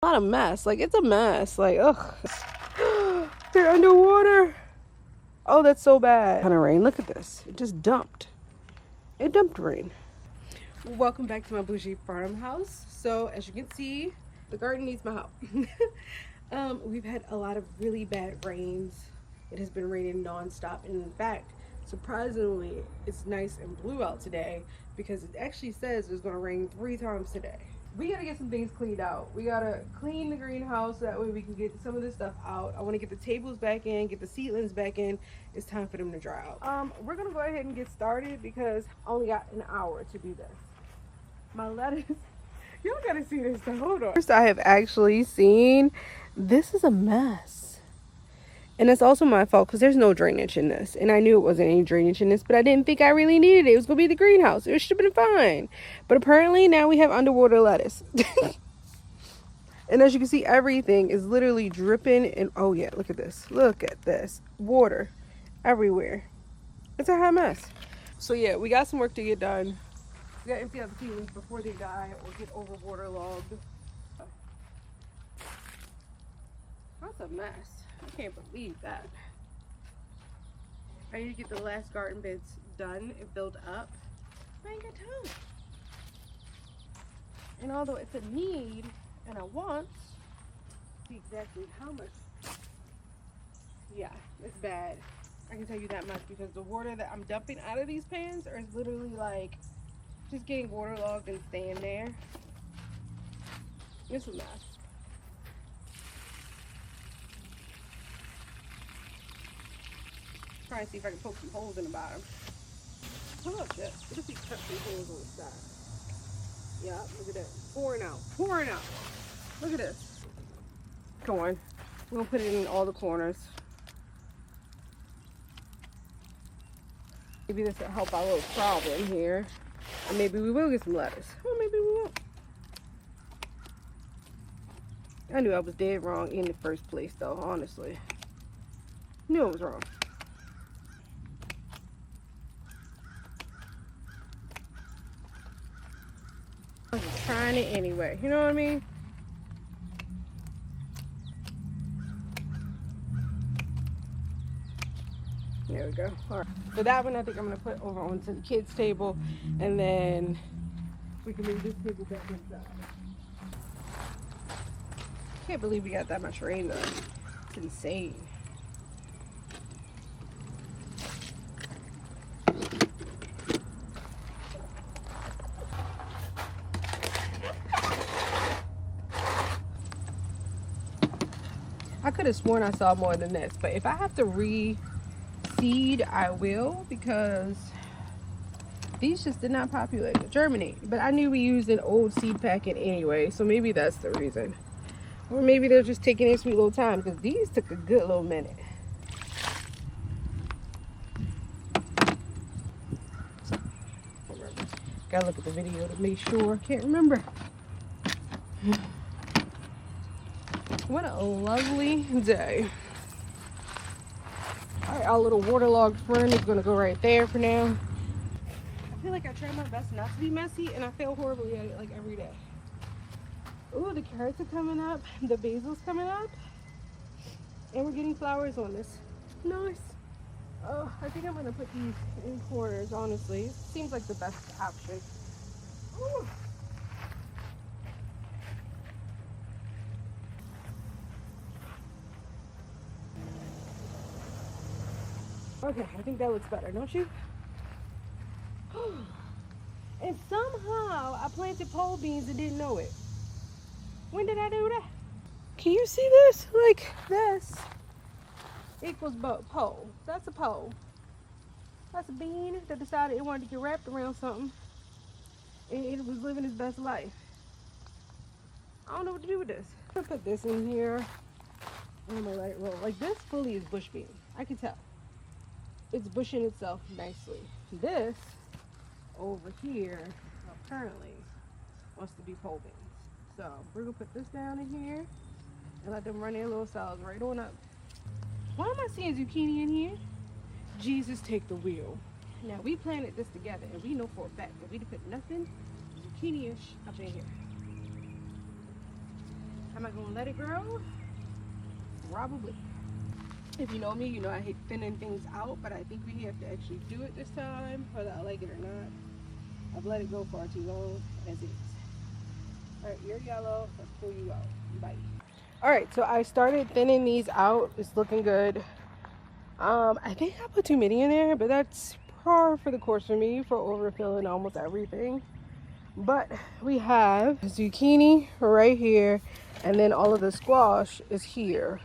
Not a mess. Like, it's a mess. Like, ugh. They're underwater. Oh, that's so bad. Kind of rain. Look at this. It just dumped. It dumped rain. Welcome back to my bougie farmhouse. So, as you can see, the garden needs my help. We've had a lot of really bad rains. It has been raining nonstop. And in fact, surprisingly, it's nice and blue out today because it actually says it's going to rain 3 times today. We gotta get some things cleaned out. We gotta clean the greenhouse so that way we can get some of this stuff out. I want to get the tables back in, get the seedlings back in. It's time for them to dry out. We're gonna go ahead and get started because I only got an hour to do this. My lettuce, y'all gotta see this stuff. Hold on. First, I have actually seen this is a mess. And it's also my fault because there's no drainage in this. And I knew it wasn't any drainage in this, but I didn't think I really needed it. It was going to be the greenhouse. It should have been fine. But apparently now we have underwater lettuce. And as you can see, everything is literally dripping. And oh yeah, look at this. Look at this. Water everywhere. It's a hot mess. So yeah, we got some work to get done. We got to empty out the seedlings before they die or get over waterlogged. That's a mess. I can't believe that. I need to get the last garden beds done and filled up. I ain't got time. And although it's a need and a want, see exactly how much. Yeah, it's bad. I can tell you that much because the water that I'm dumping out of these pans are literally like just getting waterlogged and staying there. It's a mess. Trying to see if I can poke some holes in the bottom. How about this? What if we cut some holes on the side? Yeah, look at that. Pouring out. Pouring out. Look at this. Come on. We're going to put it in all the corners. Maybe this will help our little problem here. And maybe we will get some lettuce. Or maybe we won't. I knew I was dead wrong in the first place, though, honestly. Knew I was wrong. I was just trying it anyway. You know what I mean? There we go. All right. So that one I think I'm going to put over onto the kids' table. And then we can move this table back inside. Can't believe we got that much rain though. It's insane. I could have sworn I saw more than this, but if I have to reseed, I will, because these just did not populate, germinate. But I knew we used an old seed packet anyway, so maybe that's the reason. Or maybe they're just taking their sweet little time, because these took a good little minute. Gotta look at the video to make sure. Can't remember. What a lovely day. Alright, our little waterlogged fern is gonna go right there for now. I feel like I try my best not to be messy, and I fail horribly at it like every day. Ooh, the carrots are coming up, the basil's coming up, and we're getting flowers on this. Nice. Oh, I think I'm gonna put these in corners, honestly. It seems like the best option. Ooh. Okay, I think that looks better, don't you? And somehow I planted pole beans and didn't know it. When did I do that? Can you see this? Like this equals pole. That's a pole. That's a bean that decided it wanted to get wrapped around something. And it was living its best life. I don't know what to do with this. I'm gonna put this in here on my right row. Like this fully is bush bean. I can tell. It's bushing itself nicely. This over here apparently wants to be pole beans. So we're gonna put this down in here and let them run their little cells right on up. Why am I seeing zucchini in here? Jesus, take the wheel. Now we planted this together and we know for a fact that we didn't put nothing zucchini-ish up in here. Am I gonna let it grow? Probably. If you know me, you know I hate thinning things out, but I think we have to actually do it this time, whether I like it or not. I've let it go far too long as is. All right, you're yellow. Let's pull you out. Bye. All right, so I started thinning these out. It's looking good. I think I put too many in there, but that's par for the course for me for overfilling almost everything. But we have zucchini right here, and then all of the squash is here.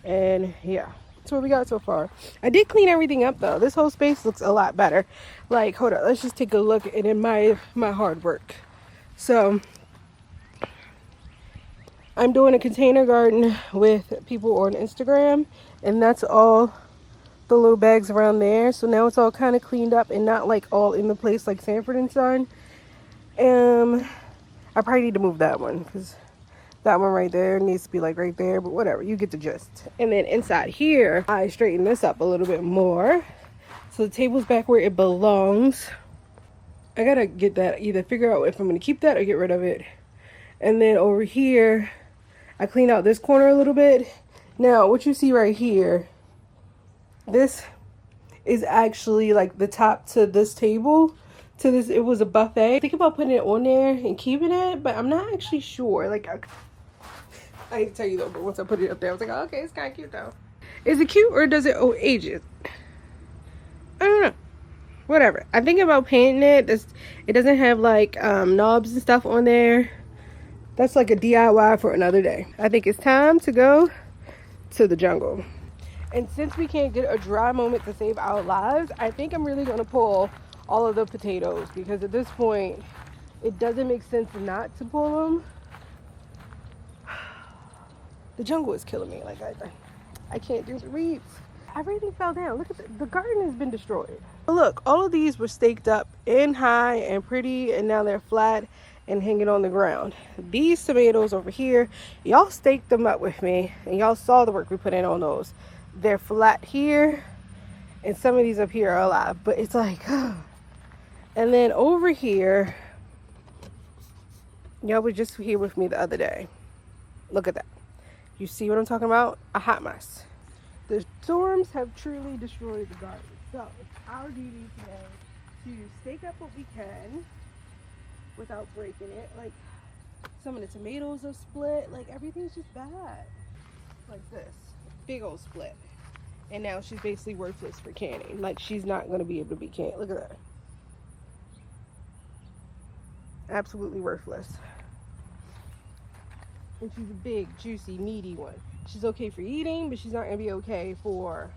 And yeah, that's what we got so far. I did clean everything up though. This whole space looks a lot better. Like, hold on, let's just take a look at my hard work. So I'm doing a container garden with people on Instagram, and that's all the little bags around there. So now it's all kind of cleaned up and not like all in the place like Sanford and Son. I probably need to move that one because that one right there needs to be like right there, but whatever, you get the gist. And then inside here, I straighten this up a little bit more. So the table's back where it belongs. I gotta get that, either figure out if I'm gonna keep that or get rid of it. And then over here, I clean out this corner a little bit. Now, what you see right here, this is actually like the top to this table. To this, it was a buffet. Think about putting it on there and keeping it, but I'm not actually sure. Like, I hate to tell you though, but once I put it up there, I was like, oh, okay, it's kind of cute though. Is it cute or does it age it? I don't know. Whatever. I'm thinking about painting it. It doesn't have like knobs and stuff on there. That's like a DIY for another day. I think it's time to go to the jungle. And since we can't get a dry moment to save our lives, I think I'm really going to pull all of the potatoes, because at this point it doesn't make sense not to pull them. The jungle is killing me. Like I can't do the weeds. Everything fell down. Look at the garden has been destroyed. But look, all of these were staked up in high and pretty, and now they're flat and hanging on the ground. These tomatoes over here, y'all staked them up with me, and y'all saw the work we put in on those. They're flat here, and some of these up here are alive, but it's like and then over here, y'all were just here with me the other day. Look at that. You see what I'm talking about? A hot mess. The storms have truly destroyed the garden. So it's our duty today to stake up what we can without breaking it. Like, some of the tomatoes are split. Like, everything's just bad. Like this. Big old split. And now she's basically worthless for canning. Like, she's not going to be able to be canned. Look at that. Absolutely worthless. And she's a big, juicy, meaty one. She's okay for eating, but she's not going to be okay for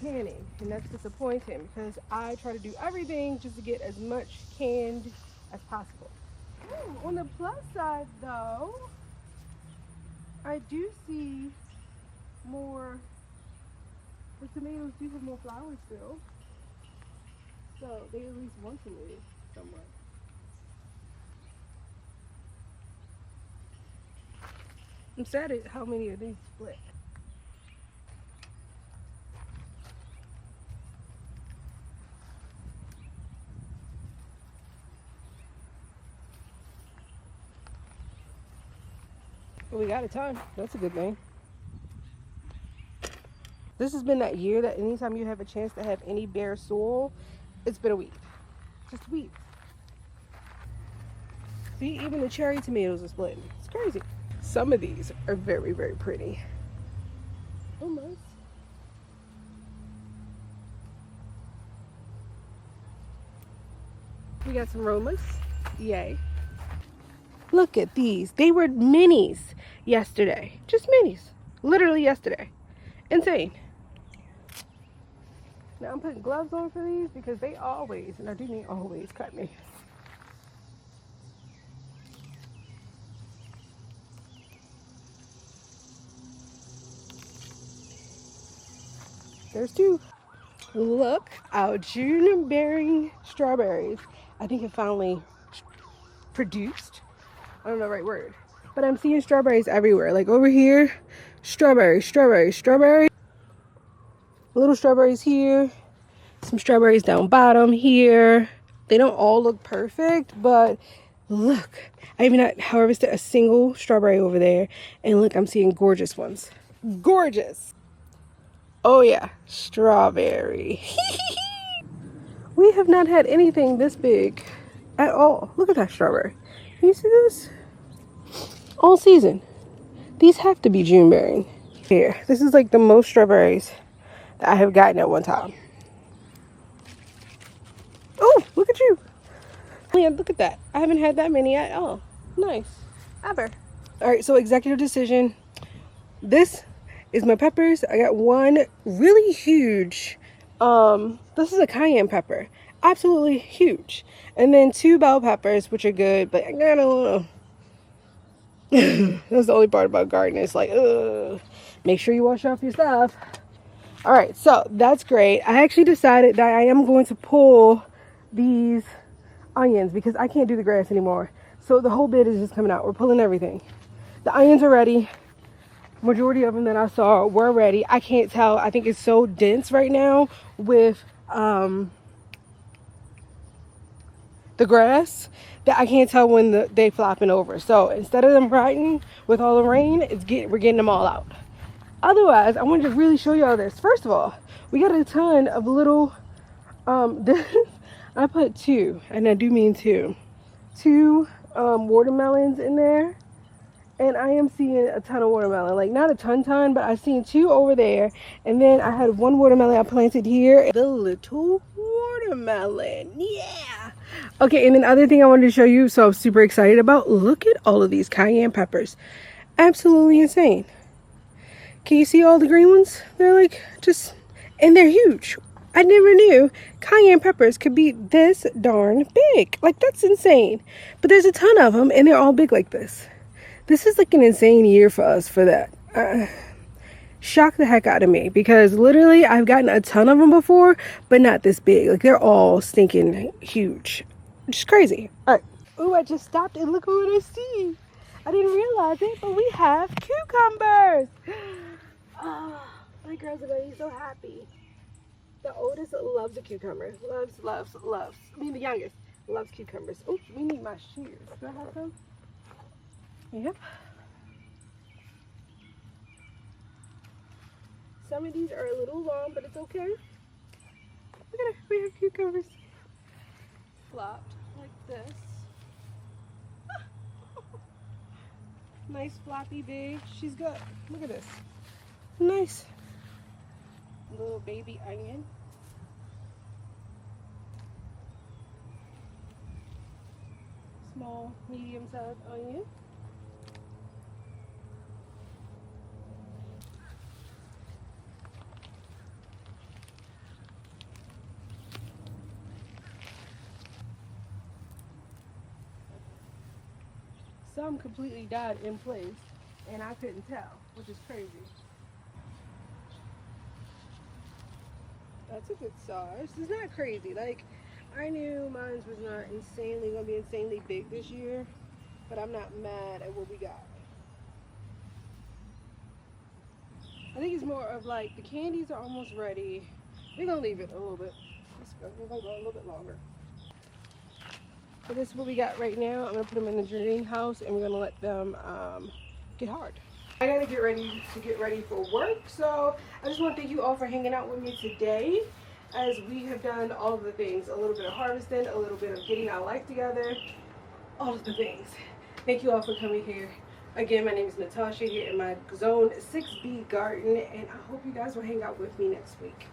canning. And that's disappointing, because I try to do everything just to get as much canned as possible. Ooh, on the plus side, though, I do see more. The tomatoes do have more flowers still. So they at least want to live somewhere. I'm sad at how many of these split. Well, we got a ton. That's a good thing. This has been that year that anytime you have a chance to have any bare soil, it's been a weed. Just weed. See, even the cherry tomatoes are splitting. It's crazy. Some of these are very, very pretty. Almost. We got some Romas. Yay. Look at these. They were minis yesterday. Just minis. Literally yesterday. Insane. Now I'm putting gloves on for these because they always, and I do mean always, cut me. There's two. Look, our June bearing strawberries. I think it finally produced. I don't know the right word. But I'm seeing strawberries everywhere. Like over here, strawberries, strawberries, strawberries. Little strawberries here. Some strawberries down bottom here. They don't all look perfect, but Look, I even not harvested a single strawberry over there. And look, I'm seeing gorgeous ones. Gorgeous. Oh yeah, strawberry. We have not had anything this big at all. Look at that strawberry. Can you see this? All season. These have to be June bearing. Here, this is like the most strawberries that I have gotten at one time. Oh, look at you. Yeah, look at that. I haven't had that many at all. Nice. Ever. All right, so executive decision. This is my peppers. I got one really huge. This is a cayenne pepper. Absolutely huge. And then 2 bell peppers, which are good, but I got a little. That's the only part about gardening. It's like, ugh. Make sure you wash off your stuff. All right, so that's great. I actually decided that I am going to pull these onions because I can't do the grass anymore. So the whole bed is just coming out. We're pulling everything. The onions are ready. Majority of them that I saw were ready. I can't tell. I think it's so dense right now with the grass that I can't tell when they flopping over. So instead of them rotting with all the rain, we're getting them all out. Otherwise, I wanted to really show y'all this. First of all, we got a ton of little I put 2, and I do mean 2 watermelons in there. And I am seeing a ton of watermelon. Like, not a ton, but I've seen 2 over there. And then I had 1 watermelon I planted here. The little watermelon. Yeah. Okay, and then other thing I wanted to show you, so I'm super excited about. Look at all of these cayenne peppers. Absolutely insane. Can you see all the green ones? They're like just, and they're huge. I never knew cayenne peppers could be this darn big. Like, that's insane. But there's a ton of them, and they're all big like this. This is like an insane year for us for that. Shocked the heck out of me because literally I've gotten a ton of them before, but not this big. Like, they're all stinking huge. Just crazy. All right. Oh, I just stopped and look what I see. I didn't realize it, but we have cucumbers. Oh, my girls are going to be so happy. The oldest loves a cucumber. Loves. I mean, the youngest loves cucumbers. Oh, we need my shears. Do I have them? Yep. Some of these are a little long, but it's okay. Look at it. We have cucumbers. Flopped like this. Nice floppy big. She's good. Look at this. Nice. Little baby onion. Small, medium-sized onion. Some completely died in place, and I couldn't tell, which is crazy. That's a good size. It's not crazy. Like, I knew mine was not gonna be insanely big this year, but I'm not mad at what we got. I think it's more of like the candies are almost ready. We're gonna leave it a little bit. We're gonna go a little bit longer. But this is what we got right now. I'm gonna put them in the greenhouse and we're gonna let them get hard. I gotta get ready for work, so I just want to thank you all for hanging out with me today as we have done all of the things. A little bit of harvesting, a little bit of getting our life together, all of the things. Thank you all for coming here. Again, my name is Natasha here in my Zone 6B garden, and I hope you guys will hang out with me next week.